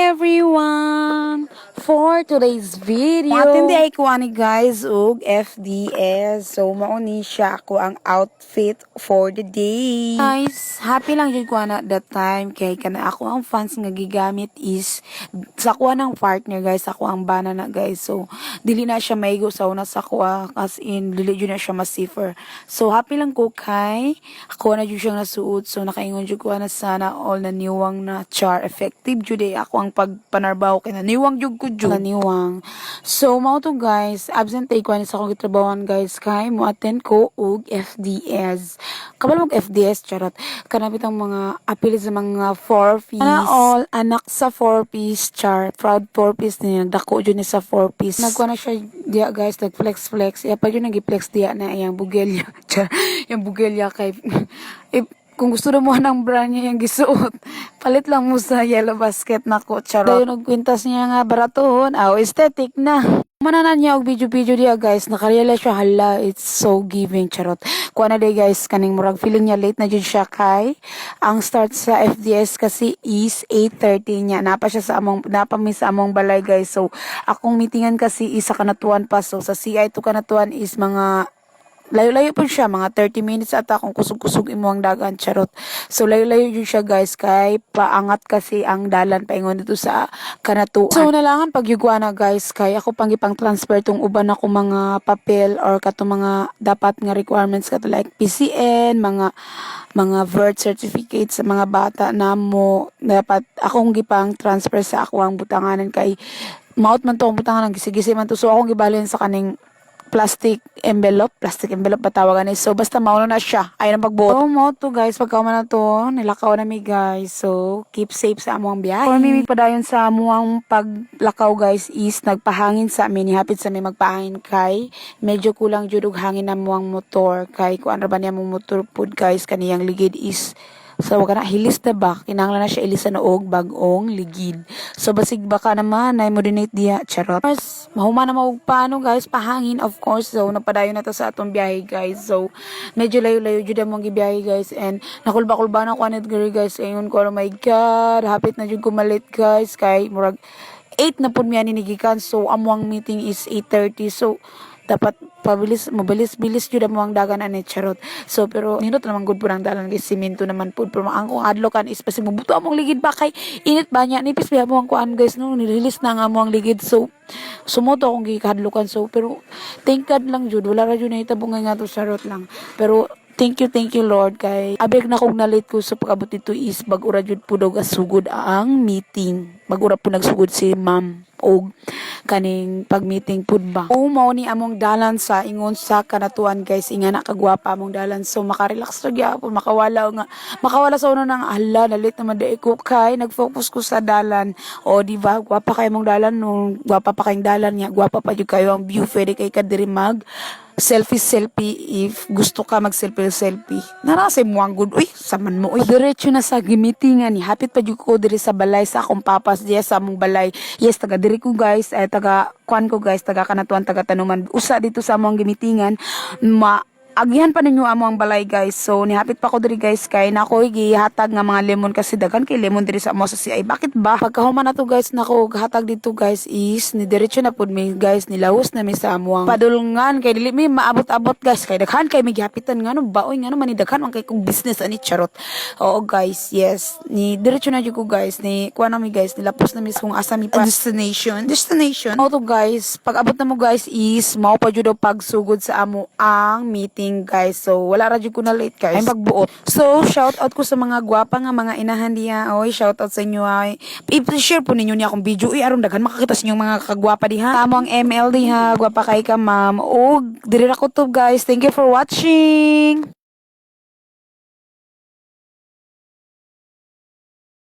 everyone! For today's video, Matindi ay kuha ni guys og FDS. So mauni siya ako ang outfit for the day. Guys, happy lang jud ko na that time kay kana ako ang fans nga gigamit is sa kuha ng partner guys, ako ang banana guys. So dili na siya maigo sa una sa kuha as in dili jud na siya masifer. So happy lang ko kay ako na jud siyang nasuot. So nakaingon jud ko na sana all na niwang na char effective jud ako ang pagpanarbaho kay na niwang jud ko jud niwang. So mao to guys, absent tay ko ani sa akong gitrabahoan guys kay mo attend ko og FDS. Kabalo mag FDS charot. Kanapit ang mga apil sa mga 4-piece. All anak sa 4-piece char. Proud 4-piece niya. Dako jud ni sa 4-piece. Nagkuha na siya diya guys, nag-flex. Iya pa yun nag-flex diya na yung bugelya. Char, yung bugelya kay kung gusto mo ng brand niya yung gisuot, palit lang mo sa yellow basket na ko, charot. Dayo nagkwintas niya nga baratohon, aesthetic na. Mananan niya og video diya guys, nakarealize siya, hala, it's so giving, charot. Kuha na day guys, kaning murag feeling niya late na jud siya kay ang start sa FDS kasi is 8:30 niya. Napa mi sa among balay guys. So akong meetingan kasi is sa Kanatuan pa. So sa CI to Kanatuan is mga layo-layo po siya, mga 30 minutes ata kung kusog-kusog imo ang dagan, charot. So layo-layo yun siya guys, kay paangat kasi ang dalan paingon dito sa Kanatuan. So nalangan pagyugwana guys, kay ako pang transfer tong uban ako mga papel or kato mga dapat nga requirements kato like PCN, mga birth certificate sa mga bata namo, dapat akong gipang transfer sa ako ang butanganan kay maot man to ang butanganan, gisi-gisi man to. So akong gibalhin sa kaning plastic envelope ba tawagan so basta mauno na siya ay nang pagbuot. So mo to guys, pagkama na to nilakaw na mi guys, so keep safe sa amuang biyahe. For me padayon sa amuang paglakaw guys is nagpahangin sa amin, hapit sa mi magpahangin kay medyo kulang jud og hangin na amuang motor kay kuan ra ba niya mong motor pud guys, kaniyang ligid is so wag na hilis na ba, kinahanglan na siya ilisan og bag-ong ligid. So basig baka naman ay mo dinate diha, charot. First, mahuma na mo paano guys, pahangin of course. So napadayon na to sa atong biyahe guys. So medyo layo-layo jud among gibiyahe guys, and nakulba-kulba na ko anit gari guys. Ayun ko, oh my god, hapit na jud ko malit guys kay murag 8 na pud mi ani gikan. So amuang meeting is 8:30. So dapat mabilis jud mo ang dagan ani, charot. So pero nindot naman gud pud ang dalan kay simento naman pud, pero ang kung adlo kan is pasig mabuto among ligid ba kay init ba nya nipis ba mo ang kuan guys no, nirelease na nga mo ang ligid. So sumoto akong gikadlokan. So pero thank God lang jud, wala ra jud nahitabo nga to, charot lang. Pero thank you Lord kay abeg na kog nalit ko sa pag-abot dito is bag-ura jud pud og asugod ang meeting. Bag-ura po nagsugod si ma'am og kaning pag-meeting pud ba. O mao ni among dalan sa ingon sa Kanatuan guys, inga na kagwapa among dalan. So makarelax ra gyapon, makawala sa uno nang ala nalit naman dai ko kay nag-focus ko sa dalan. O di ba gwapa kay among dalan no, gwapa pa kayong dalan nya, gwapa pa jud kayo ang view, pwede kay kadiri mag selfie if gusto ka mag selfie. Narasay mo ang good. Uy, saman mo. Uy, diretso na sa gimitingan ni. Hapit pa jud ko diri sa balay sa akong papas diya sa among balay. Yes, taga diri ko guys, ay taga kuan ko guys, taga Kanatuan, taga Tanuman. Usa dito sa among gimitingan. Agyan pa ninyo amo ang balay guys. So nihapit pa ko diri guys kay nakoy gihatag nga mga lemon kasi daghan kay lemon diri sa amo sa CI. Bakit ba? Pagkahuman na to guys, nako hatag dito guys is ni diretso na pud mi guys, nilawos na mi sa amuang padulungan kay dili mi maabot-abot guys kay daghan kay mi gihapitan ngano baoy ngano man ni daghan man kay kog business ani, charot. Oo guys, yes. Ni diretso na jud ko guys, ni kuha na mi guys, nilapos na mi kung asa mi pa destination. Mao to guys, pag abot na mo guys is mao pa jud pagsugod sa amo ang meeting guys. So wala ra jud ko na late guys, ay pagbuot. So shout out ko sa mga gwapa nga mga inahan diha. Oy, shout out sa inyo ay i-share po ninyo ni akong video aron daghan makakita sa inyong mga kagwapa diha. Amo ang ML diha, gwapa kay ka ma'am. Og diri ra ko to guys, thank you for watching.